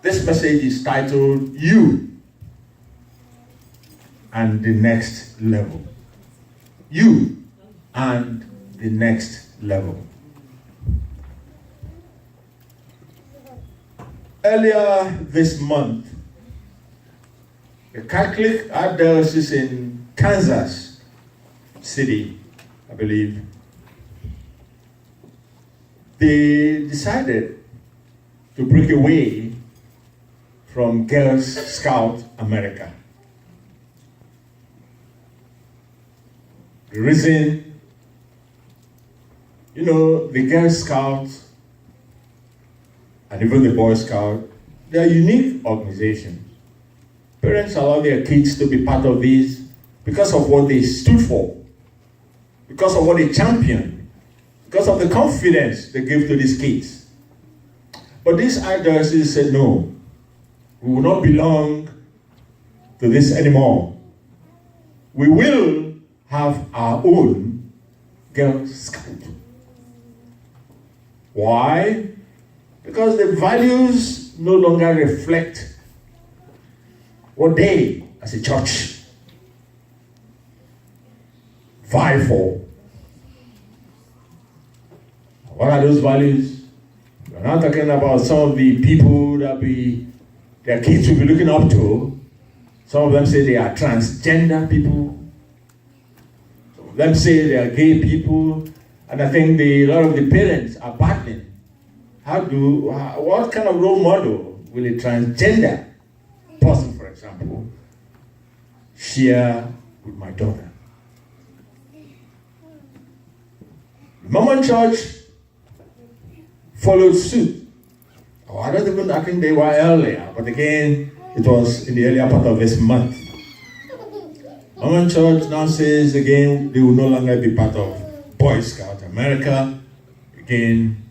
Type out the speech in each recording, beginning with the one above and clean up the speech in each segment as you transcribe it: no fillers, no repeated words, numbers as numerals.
This message is titled, You and the Next Level. You and the Next Level. Earlier this month, the Catholic Archdiocese in Kansas City, I believe, they decided to break away from Girl Scout America. The reason, the Girl Scouts and even the Boy Scout, they are unique organizations. Parents allow their kids to be part of these because of what they stood for, because of what they championed, because of the confidence they give to these kids. But this archdiocese said, no, we will not belong to this anymore. We will have our own Girl Scout. Why? Because the values no longer reflect what they, as a church, vie for. What are those values? We're not talking about some of the people that their kids will be looking up to. Some of them say they are transgender people. Some of them say they are gay people. And I think a lot of the parents are battling. What kind of role model will a transgender person, for example, share with my daughter? The Mormon Church followed suit. I think they were earlier, but again, it was in the earlier part of this month. Mormon Church now says again they will no longer be part of Boy Scout America again,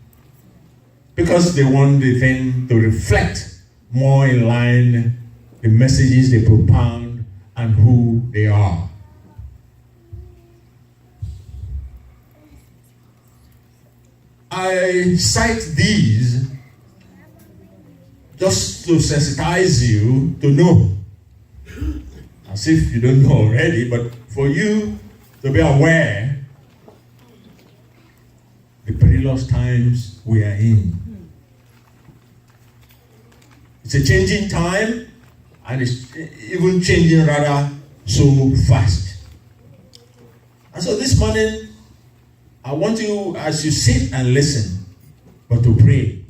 because they want the thing to reflect more in line the messages they propound and who they are. I cite these just to sensitize you to know, as if you don't know already, but for you to be aware the perilous times we are in. It's a changing time, and it's even changing rather so fast. And so this morning, I want you, as you sit and listen, but to pray,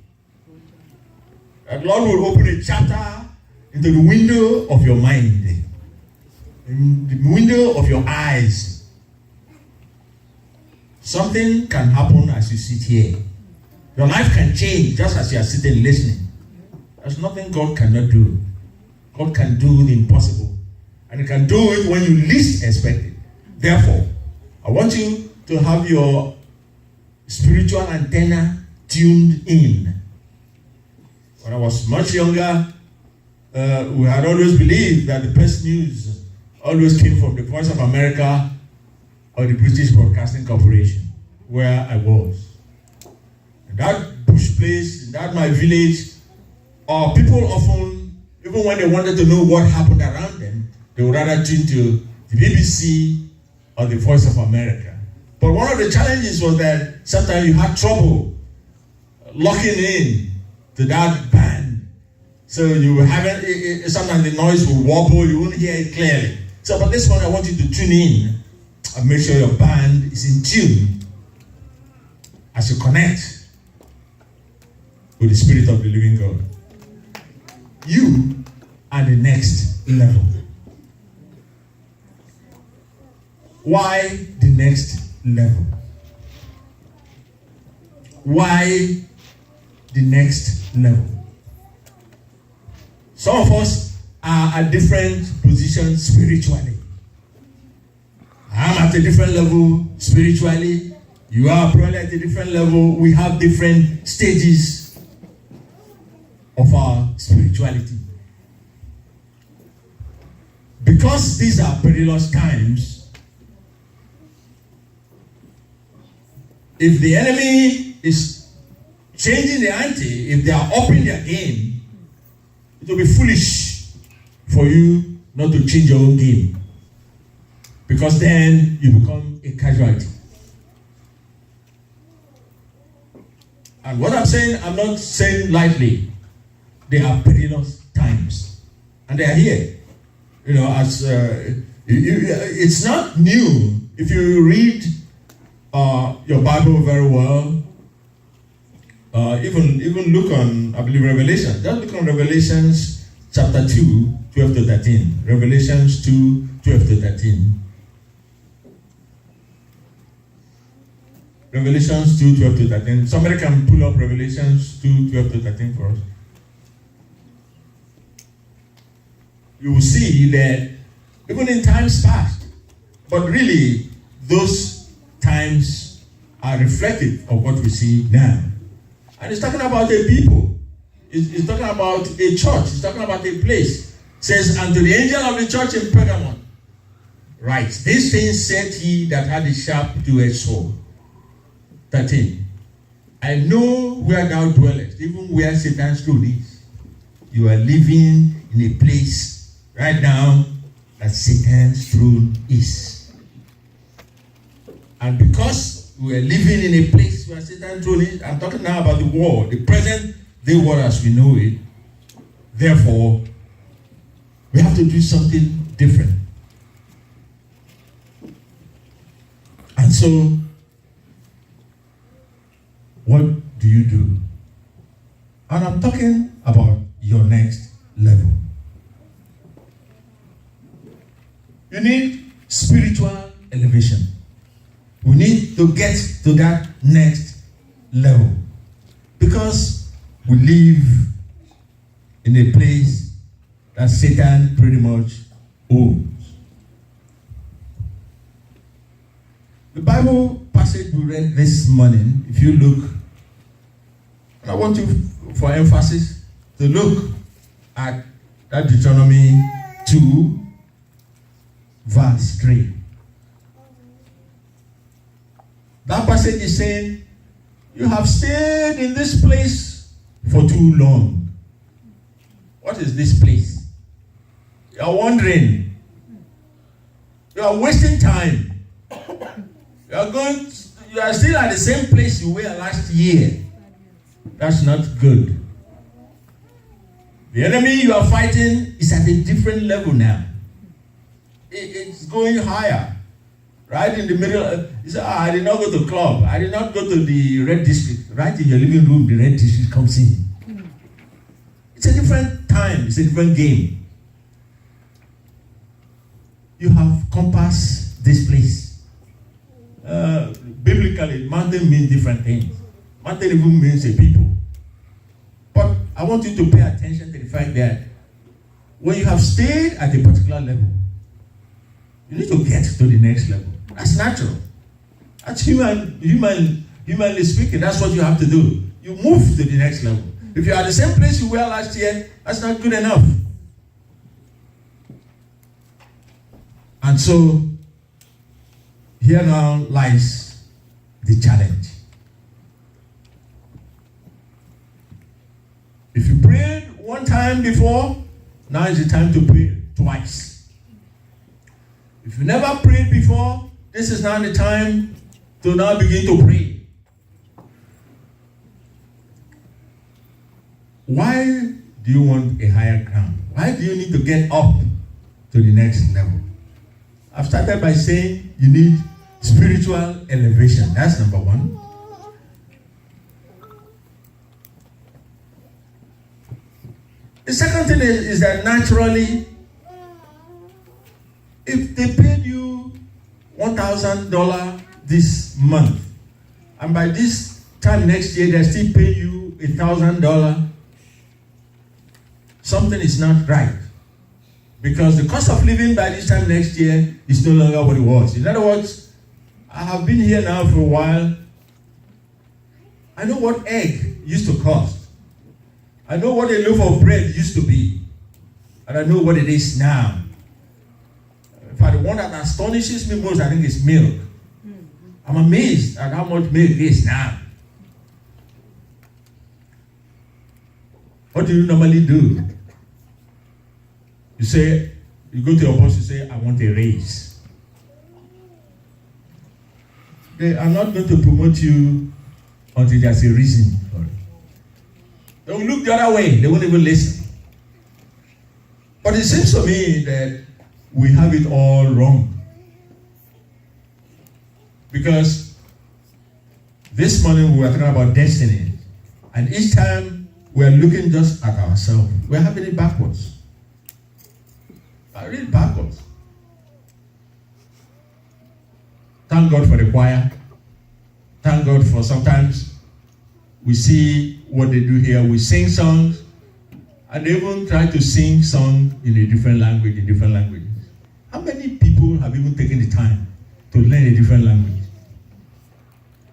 that Lord will open a chapter into the window of your mind, in the window of your eyes. Something can happen as you sit here. Your life can change just as you are sitting listening. There's nothing God cannot do. God can do the impossible. And He can do it when you least expect it. Therefore, I want you to have your spiritual antenna tuned in. When I was much younger, we had always believed that the best news always came from the Voice of America or the British Broadcasting Corporation, where I was. In that bush place, in that my village, people often, even when they wanted to know what happened around them, they would rather tune to the BBC or the Voice of America. But one of the challenges was that sometimes you had trouble locking in to that band. So you were having, sometimes the noise will wobble, you won't hear it clearly. So, but this one I want you to tune in and make sure your band is in tune as you connect with the Spirit of the living God. You are the next level. Why the next level? Why the next level? Some of us are at different positions spiritually. I'm at a different level spiritually. You are probably at a different level. We have different stages of our spirituality. Because these are perilous times, if the enemy is changing the ante, if they are upping their game, it will be foolish for you not to change your own game. Because then you become a casualty. And what I'm saying, I'm not saying lightly. They are perilous times. And they are here. You know, as it's not new. If you read your Bible very well, even look on, I believe, Revelation. Just look on Revelations chapter 2, 12 to 13. Revelations 2, 12 to 13. Revelations 2, 12 to 13. Somebody can pull up Revelations 2, 12 to 13 for us. You will see that even in times past, but really those times are reflective of what we see now. And it's talking about a people. It's talking about a church. It's talking about a place. It says, and to the angel of the church in Pergamon, right, these things said he that had a sharp two-edged sword. 13. I know where thou dwellest, even where Satan's throne is. You are living in a place right now that Satan's throne is. And because we are living in a place where Satan's throne is, I'm talking now about the world, the present day world as we know it. Therefore, we have to do something different. And so, what do you do? And I'm talking about your next level. You need spiritual elevation. We need to get to that next level. Because we live in a place that Satan pretty much owns. The Bible passage we read this morning, if you look, and I want you, for emphasis, to look at that Deuteronomy 2, verse 3. That passage is saying, you have stayed in this place for too long. What is this place? You are wondering. You are wasting time. You are still at the same place you were last year. That's not good. The enemy you are fighting is at a different level now. It's going higher. Right in the middle. You say, I did not go to the club. I did not go to the red district. Right in your living room, the red district comes in. It's a different time. It's a different game. You have compassed this place. Biblically, mountain means different things. Mountain even means a people. But I want you to pay attention to the fact that when you have stayed at a particular level, you need to get to the next level. That's natural. That's humanly speaking, that's what you have to do. You move to the next level. If you are at the same place you were last year, that's not good enough. And so, here now lies the challenge. If you prayed one time before, now is the time to pray twice. If you never prayed before, this is now the time to now begin to pray. Why do you want a higher ground? Why do you need to get up to the next level? I've started by saying you need spiritual elevation. That's number one. The second thing is that naturally, if they paid you $1,000 this month, and by this time next year they still pay you $1,000, something is not right. Because the cost of living by this time next year is no longer what it was. In other words, I have been here now for a while. I know what egg used to cost. I know what a loaf of bread used to be. And I know what it is now. In fact, the one that astonishes me most, I think, is milk. I'm amazed at how much milk is now. What do you normally do You say, you go to your boss, you say, I want a raise. They are not going to promote you until there's a reason for it. They will look the other way. They won't even listen. But it seems to me that we have it all wrong. Because this morning we were talking about destiny. And each time we are looking just at ourselves, we're having it backwards. I read backwards. Thank God for the choir. Thank God for sometimes we see what they do here. We sing songs, and they even try to sing songs in a different language, in different languages. How many people have even taken the time to learn a different language?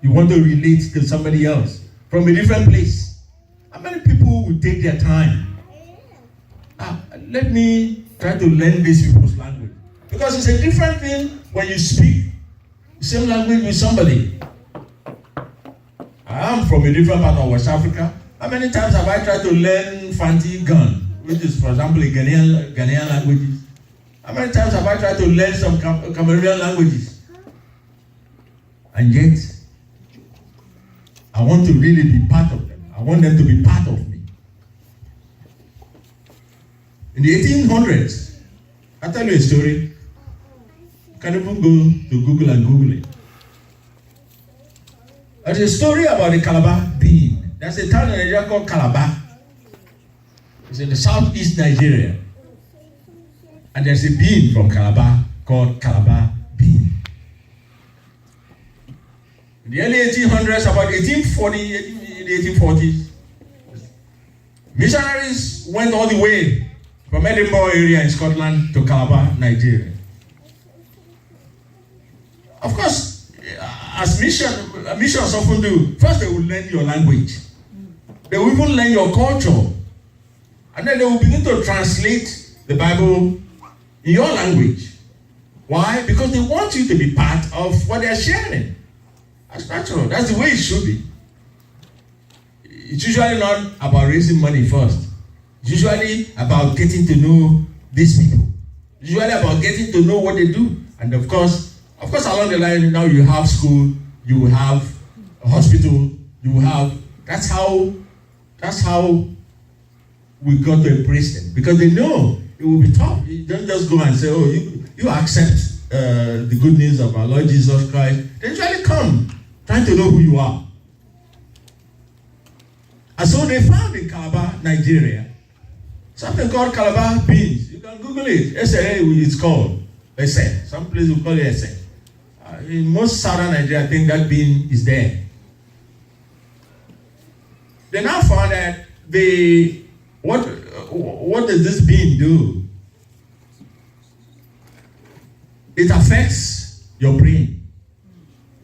You want to relate to somebody else from a different place. How many people will take their time? Let me try to learn these people's language. Because it's a different thing when you speak the same language with somebody. I am from a different part of West Africa. How many times have I tried to learn Fanti Gun, which is, for example, a Ghanaian language? How many times have I tried to learn some Cameroonian languages? And yet, I want to really be part of them. I want them to be part of me. In the 1800s, I'll tell you a story. You can even go to Google and Google it. There's a story about the Calabar bean. There's a town in Nigeria called Calabar. It's in the southeast Nigeria. And there's a bean from Calabar called Calabar bean. In the early 1800s, about 1840, in the 1840s, missionaries went all the way from Edinburgh area in Scotland to Calabar, Nigeria. Of course, as missions often do, first they will learn your language. They will even learn your culture. And then they will begin to translate the Bible in your language. Why? Because they want you to be part of what they are sharing. That's natural. That's the way it should be. It's usually not about raising money first. It's usually about getting to know these people. It's usually about getting to know what they do. And of course, along the line, now you have school, you will have a hospital, you will have, that's how we got to embrace them. Because they know it will be tough. You don't just go and say, oh, you accept the good news of our Lord Jesus Christ. They usually come trying to know who you are. And so they found in Calabar, Nigeria, something called Calabar beans. You can Google it. SLA it's called. Ese. Some place will call it Ese. In most southern Nigeria, I think that bean is there. They now found that what does this bean do? It affects your brain.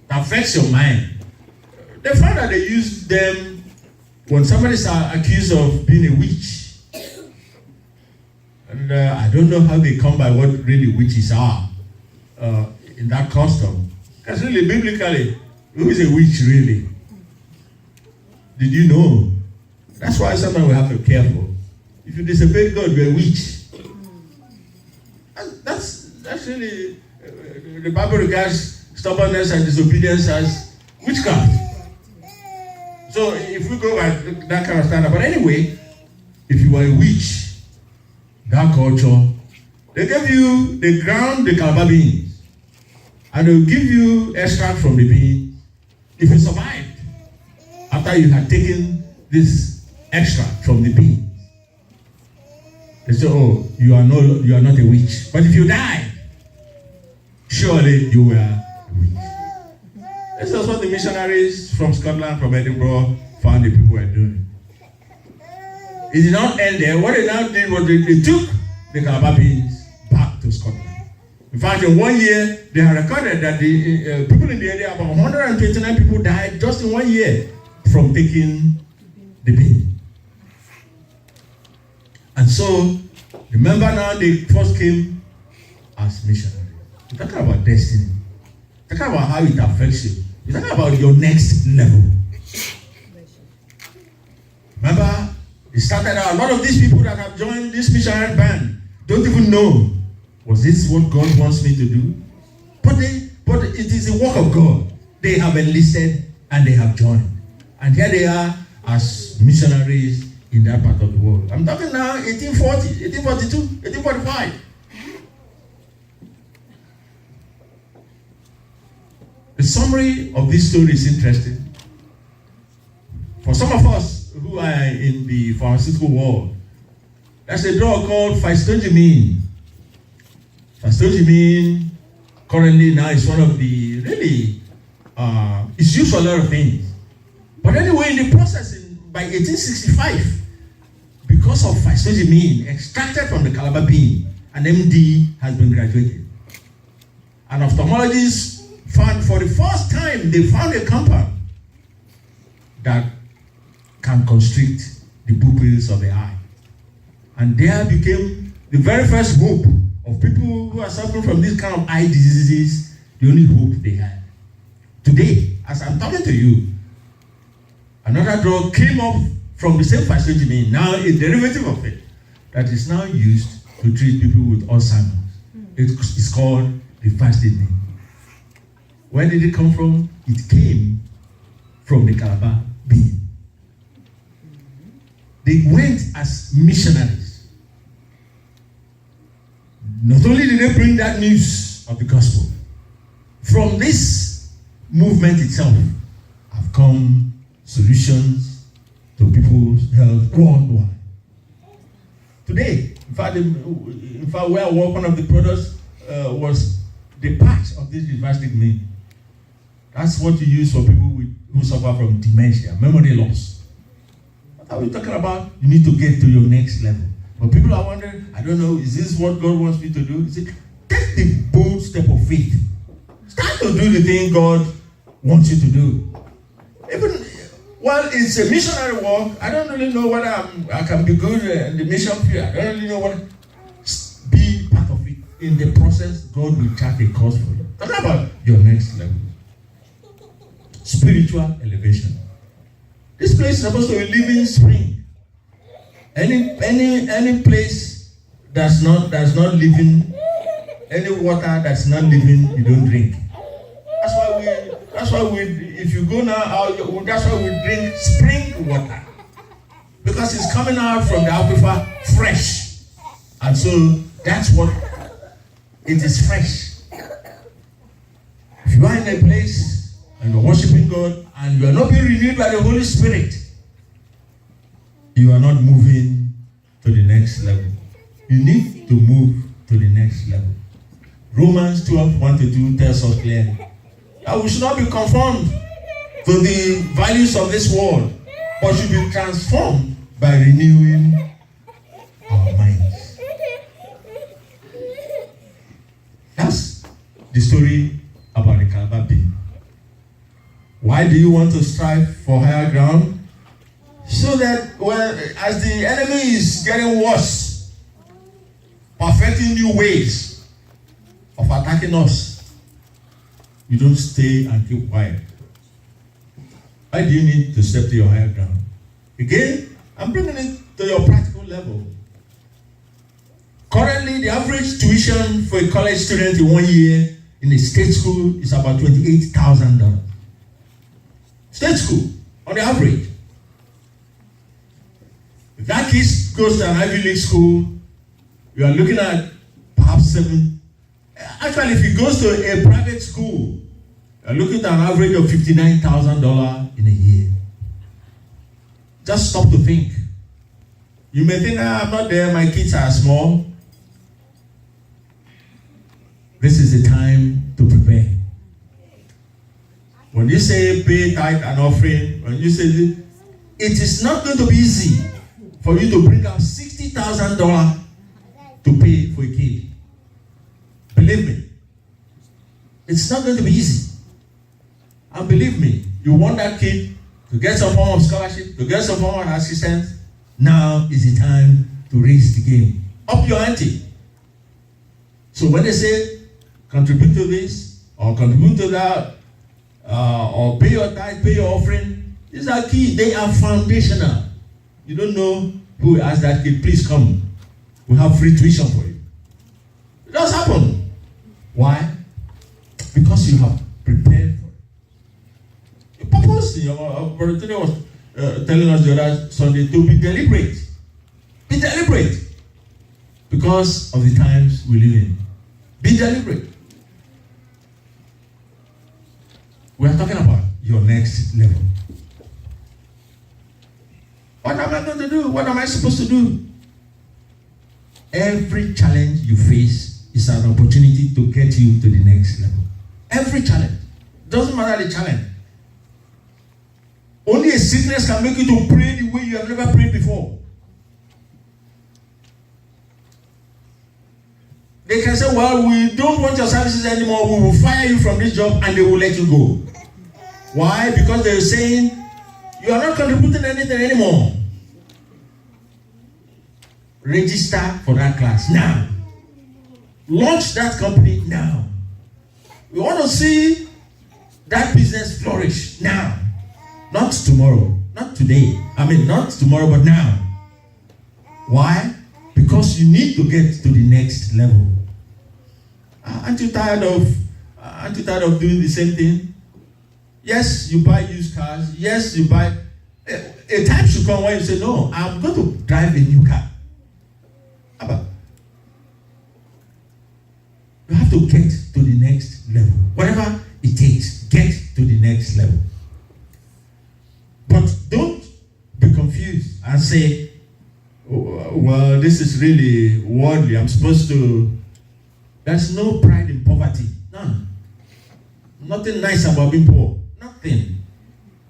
It affects your mind. They found that they use them when somebody is accused of being a witch. And I don't know how they come by what really witches are in that custom. Because really, biblically, who is a witch really? Did you know? That's why sometimes we have to be careful. If you disobey God, you're a witch. That's really, the Bible regards stubbornness and disobedience as witchcraft. So if we go by that kind of standard, but anyway, if you are a witch, that culture, they give you, they ground the Calabar beans, and they'll give you extract from the bean if you survived after you had taken this extract from the bean. They say, oh, you are not a witch. But if you die, surely you were a witch. This is what the missionaries from Scotland, from Edinburgh, found the people were doing. It did not end there. What they now did was they took the Calabar beans back to Scotland. In fact, in 1 year, they have recorded that the people in the area, about 129 people died just in 1 year from taking the bean. And so, remember now they first came as missionaries. We're talking about destiny. We're talking about how it affects you. We're talking about your next level. Remember, it started out, a lot of these people that have joined this missionary band don't even know, was this what God wants me to do? But it is the work of God. They have enlisted and they have joined. And here they are as missionaries in that part of the world. I'm talking now 1840, 1842, 1845. The summary of this story is interesting. For some of us who are in the pharmaceutical world, there's a drug called physostigmine. Physostigmine currently now is one of the really, it's used for a lot of things. But anyway, in the process, by 1865, because of physostigmine extracted from the Calabar bean, an MD has been graduated. And ophthalmologists found, for the first time, they found a compound that can constrict the pupils of the eye. And there became the very first hope of people who are suffering from this kind of eye diseases, the only hope they had. Today, as I'm talking to you, another drug came up from the same physostigmine, now a derivative of it, that is now used to treat people with Alzheimer's. It's called rifaximin. Where did it come from? It came from the Calabar bean. They went as missionaries. Not only did they bring that news of the gospel, from this movement itself have come solutions to people's health worldwide. Today, in fact, where I work, one of the products was the patch of this rifaximin. That's what you use for people who suffer from dementia, memory loss. What are we talking about? You need to get to your next level. But people are wondering, I don't know, is this what God wants me to do? He said, take the bold step of faith. Start to do the thing God wants you to do. Even, well, it's a missionary work. I don't really know whether I can be good in the mission field. I don't really know what. Be part of it. In the process, God will chart a course for you. Talk about your next level. Spiritual elevation. This place is supposed to be a living spring. Any place that's not living, any water that's not living, you don't drink. That's why we if you go now out, that's why we drink spring water. Because it's coming out from the aquifer fresh. And so that's what it is, fresh. If you are in a place and you're worshiping God and you are not being renewed by the Holy Spirit, you are not moving to the next level. You need to move to the next level. Romans 12:1-2 tells us clearly that we should not be conformed to the values of this world, but should be transformed by renewing our minds. That's the story about the Calabar bean. Why do you want to strive for higher ground? So that as the enemy is getting worse, perfecting new ways of attacking us, you don't stay and keep quiet. Why do you need to step to your higher ground? Again, I'm bringing it to your practical level. Currently, the average tuition for a college student in 1 year in a state school is about $28,000. State school, on the average. If that kid goes to an Ivy League school, you are looking at perhaps $7,000. Actually, if he goes to a private school, you are looking at an average of $59,000 in a year. Just stop to think. You may think, I'm not there, my kids are small. This is the time to prepare. When you say pay tithe and offering, when you say this, it is not going to be easy for you to bring out $60,000 to pay for a kid. Believe me, it's not going to be easy. And believe me, you want that kid to get some form of scholarship, to get some form of assistance. Now is the time to raise the game. Up your ante. So when they say, contribute to this, or contribute to that, or pay your tithe, pay your offering, these are key. They are foundational. You don't know who will ask that kid, please come. We have free tuition for you. does happen. Why? Because you have prepared for it. The purpose, Brother Tony was telling us the other Sunday to be deliberate. Be deliberate. Because of the times we live in. Be deliberate. We are talking about your next level. What am I going to do? What am I supposed to do? Every challenge you face is an opportunity to get you to the next level. Every challenge. Doesn't matter the challenge. Only a sickness can make you to pray the way you have never prayed before. They can say, well, we don't want your services anymore. We will fire you from this job and they will let you go. Why? Because they're saying, you are not contributing anything anymore. Register for that class now. Launch that company now. We want to see that business flourish now. Not tomorrow. Not today. Not tomorrow, but now. Why? Because you need to get to the next level. Aren't you tired of doing the same thing? Yes, you buy used cars. Yes, you buy. A time should come when you say, no, I'm going to drive a new car. How about? You have to get to the next level. Whatever it takes, get to the next level. But don't be confused and say, oh, well, this is really worldly. I'm supposed to. There's no pride in poverty. None. Nothing nice about being poor. Nothing.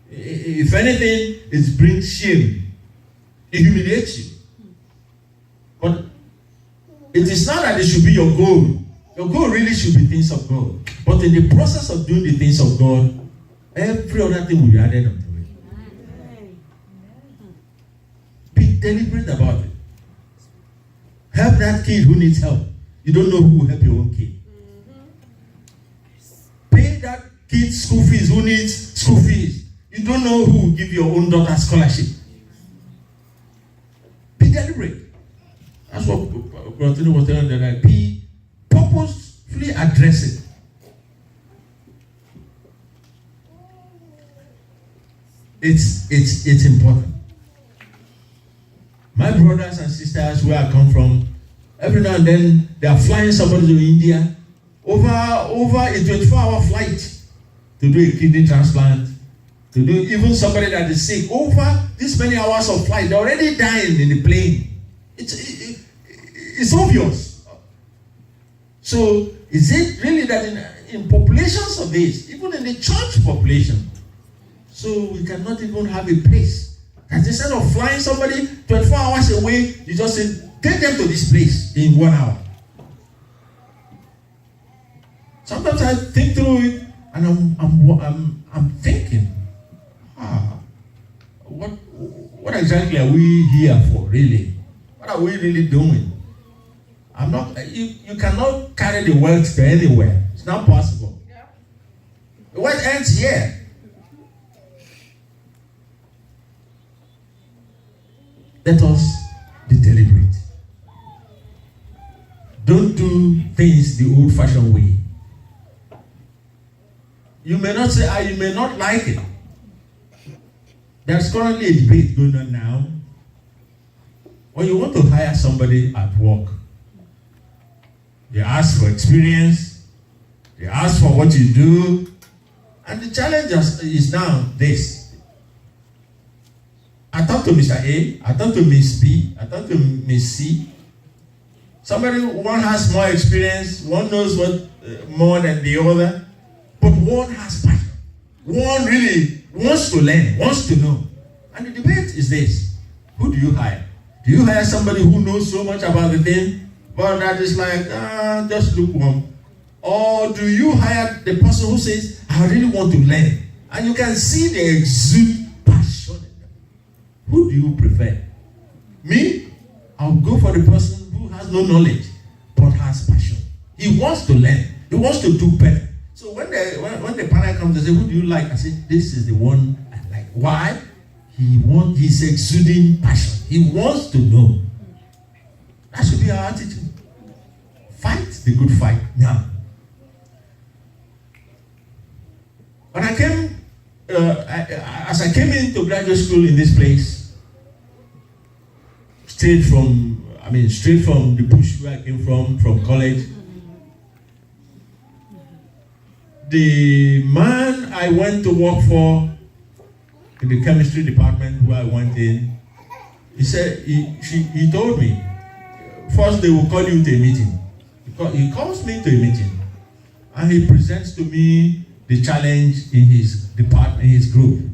If anything, it brings shame. It humiliates you. But it is not that it should be your goal. Your goal really should be things of God. But in the process of doing the things of God, every other thing will be added onto it. Be deliberate about it. Help that kid who needs help. You don't know who will help your own kid. Pay that kid's school fees who needs school fees. You don't know who will give your own daughter scholarship. Be deliberate. That's what Brother was telling them. Like, be purposefully address it. It's important. My brothers and sisters, where I come from, every now and then they are flying somebody to India over a 24-hour flight to do a kidney transplant, to do even somebody that is sick. Over this many hours of flight, they're already dying in the plane. It's obvious. So is it really that in populations of this, even in the church population, so we cannot even have a place that instead of flying somebody 24 hours away, you just say, take them to this place in 1 hour. Sometimes I think through it and I'm thinking, what exactly are we here for, really? What are we really doing? You cannot carry the wealth to anywhere. It's not possible. Yeah. The wealth ends here. Let us be deliberate. Don't do things the old-fashioned way. You may not say, you may not like it. There's currently a debate going on now. When you want to hire somebody at work, they ask for experience, they ask for what you do, and the challenge is now this. I talk to Mr. A, I talk to Miss B, I talk to Miss C. One has more experience, one knows what more than the other, but one has passion. One really wants to learn, wants to know. And the debate is this: who do you hire? Do you hire somebody who knows so much about the thing, but that is like, just lukewarm? Or do you hire the person who says, I really want to learn? And you can see they exude passion in them. Who do you prefer? Me? I'll go for the person who has no knowledge, but has passion. He wants to learn. He wants to do better. So when the panel comes and say, who do you like? I say, this is the one I like. Why? He's exuding passion. He wants to know. That should be our attitude. fight the good fight now. When I came, as I came into graduate school in this place, straight from the bush where I came from college, the man I went to work for in the chemistry department where I went in, he said, he told me, first they will call you to a meeting. He calls me to a meeting and he presents to me the challenge in his department, in his group.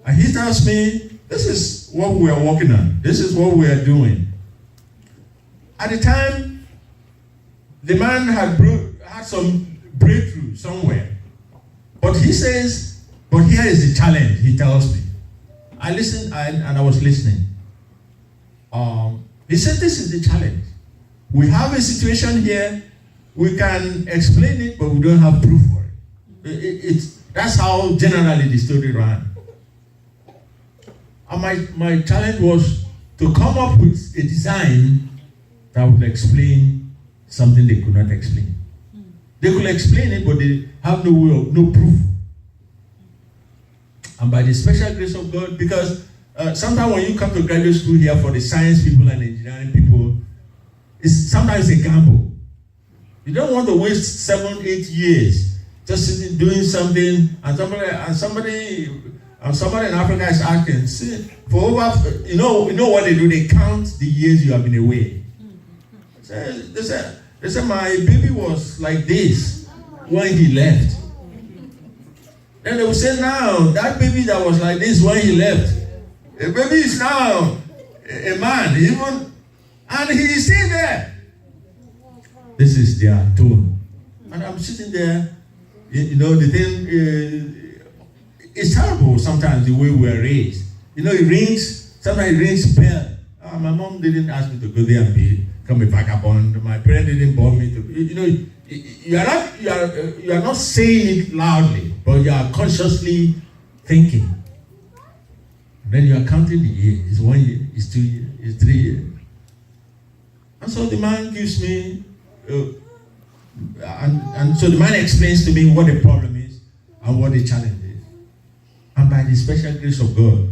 And he tells me, this is what we are working on. This is what we are doing. At the time, the man had some breakthrough somewhere. But he says, but here is the challenge, he tells me. I listened and I was listening. He said, this is the challenge. We have a situation here, we can explain it, but we don't have proof for it. That's how generally the story ran. And my challenge was to come up with a design that would explain something they could not explain. They could explain it, but they have no proof. And by the special grace of God, because sometimes when you come to graduate school here for the science people and engineering people, it's sometimes a gamble. You don't want to waste 7-8 years just sitting doing something, and somebody in Africa is asking, see, for over, you know what they do? They count the years you have been away. They said my baby was like this when he left. Then they will say, now that baby that was like this when he left, the baby is now a man, and he is still there. This is their tone. And I'm sitting there, the thing, it's terrible sometimes the way we are raised. It rings, sometimes it rings bell. My mom didn't ask me to go there and become a vagabond. My parents didn't born me to, you are not saying it loudly, but you are consciously thinking. Then you are counting the years. It's 1 year, it's 2 years, it's 3 years. And so the man gives me, and so the man explains to me what the problem is and what the challenge is. And by the special grace of God.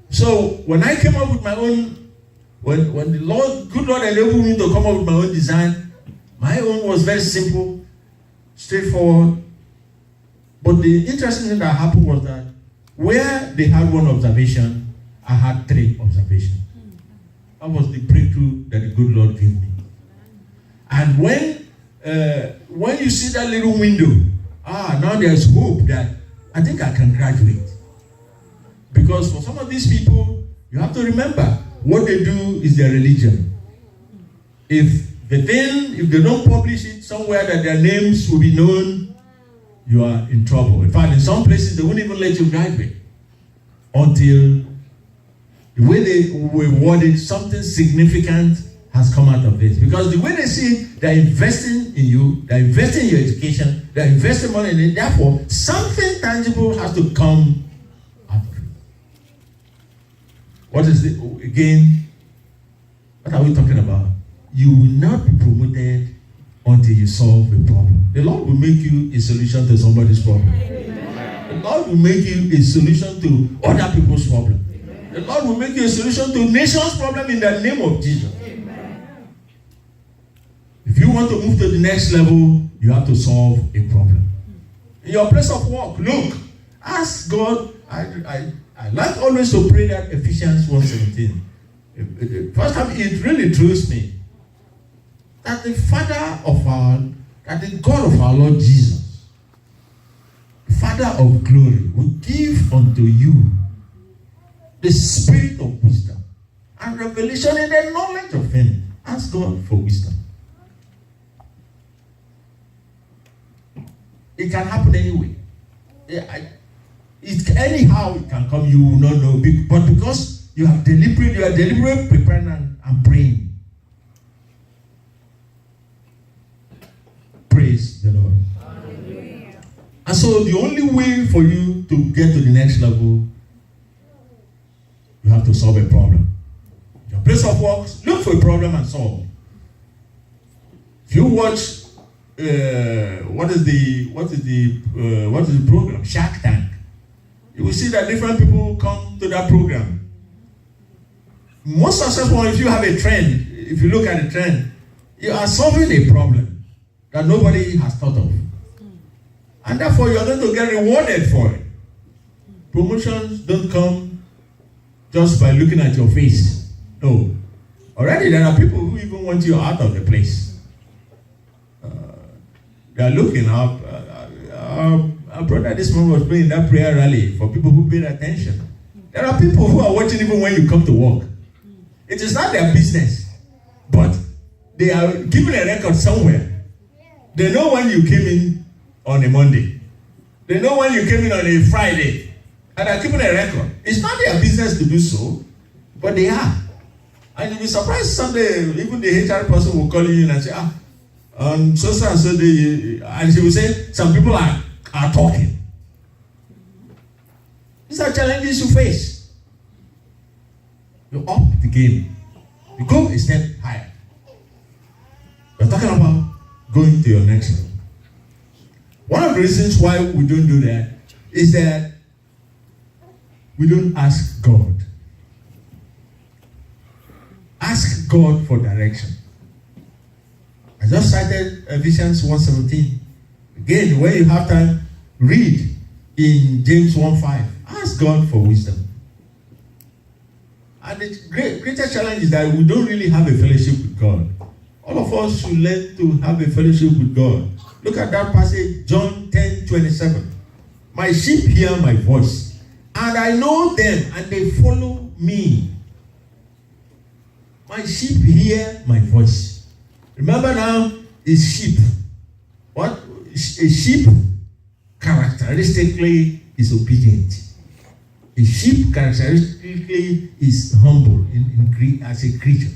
So when I came up with my own, when the good Lord enabled me to come up with my own design, my own was very simple, straightforward. But the interesting thing that happened was that where they had one observation, I had 3 observations. That was the breakthrough that the good Lord gave me. And when you see that little window, now there's hope that I think I can graduate. Because for some of these people, you have to remember, what they do is their religion. If they don't publish it somewhere that their names will be known, you are in trouble. In fact, in some places, they won't even let you graduate until the way they were worded, something significant has come out of this. Because the way they see it, they're investing in you, they're investing in your education, they're investing money in it. Therefore, something tangible has to come out of it. What is it? Again, what are we talking about? You will not be promoted until you solve a problem. The Lord will make you a solution to somebody's problem. Amen. The Lord will make you a solution to other people's problem. Amen. The Lord will make you a solution to nation's problem in the name of Jesus. Amen. If you want to move to the next level, you have to solve a problem. In your place of work, look, ask God. I like always to pray that Ephesians 1:17. First time it really thrills me that the God of our Lord Jesus, the Father of glory, will give unto you the spirit of wisdom and revelation in the knowledge of Him. Ask God for wisdom. It can happen anyway. Anyhow it can come, you will not know. But because you are deliberate preparing and praying. Praise the Lord. Hallelujah. And so the only way for you to get to the next level, you have to solve a problem. Your place of work, look for a problem and solve. If you watch what is the program? Shark Tank. You will see that different people come to that program. Most successful, if you have a trend, if you look at a trend, you are solving a problem that nobody has thought of. And therefore, you are going to get rewarded for it. Promotions don't come just by looking at your face. No. Already, there are people who even want you out of the place. They are looking up. Our brother this morning was praying that prayer rally for people who paid attention. There are people who are watching even when you come to work. It is not their business, but they are given a record somewhere. They know when you came in on a Monday. They know when you came in on a Friday. And they are keeping a record. It's not their business to do so, but they are. And you'll be surprised someday, even the HR person will call you in and say, on so and so day, and she will say, some people are talking. These are challenges you face. You up the game. You go a step higher. We're talking about going to your next level. One of the reasons why we don't do that is that we don't ask God. Ask God for direction. I just cited Ephesians 1:17. Again, when you have time, read in James 1:5. Ask God for wisdom. And the greatest challenge is that we don't really have a fellowship with God. All of us should learn to have a fellowship with God. Look at that passage, John 10:27. My sheep hear my voice, and I know them, and they follow me. My sheep hear my voice. Remember now, is sheep. What? A sheep characteristically is obedient. A sheep characteristically is humble as a creature.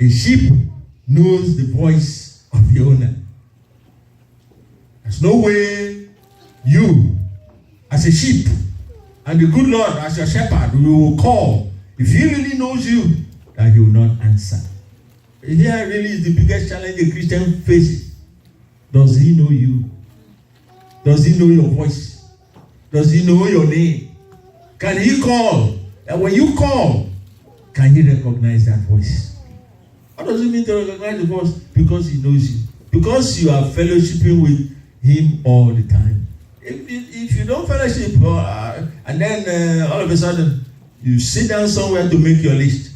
A sheep knows the voice of the owner. There's no way you, as a sheep, and the good Lord as your shepherd, will call. If he really knows you, that he will not answer. Here really is the biggest challenge a Christian faces. Does he know you? Does he know your voice? Does he know your name? Can he call? And when you call, can he recognize that voice? What does it mean to recognize the voice? Because he knows you. Because you are fellowshipping with him all the time. If you don't fellowship, and then all of a sudden, you sit down somewhere to make your list.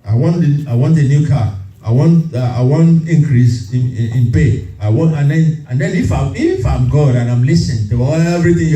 I want a new car. I want increase in pay. And then if I'm God and I'm listening to everything you are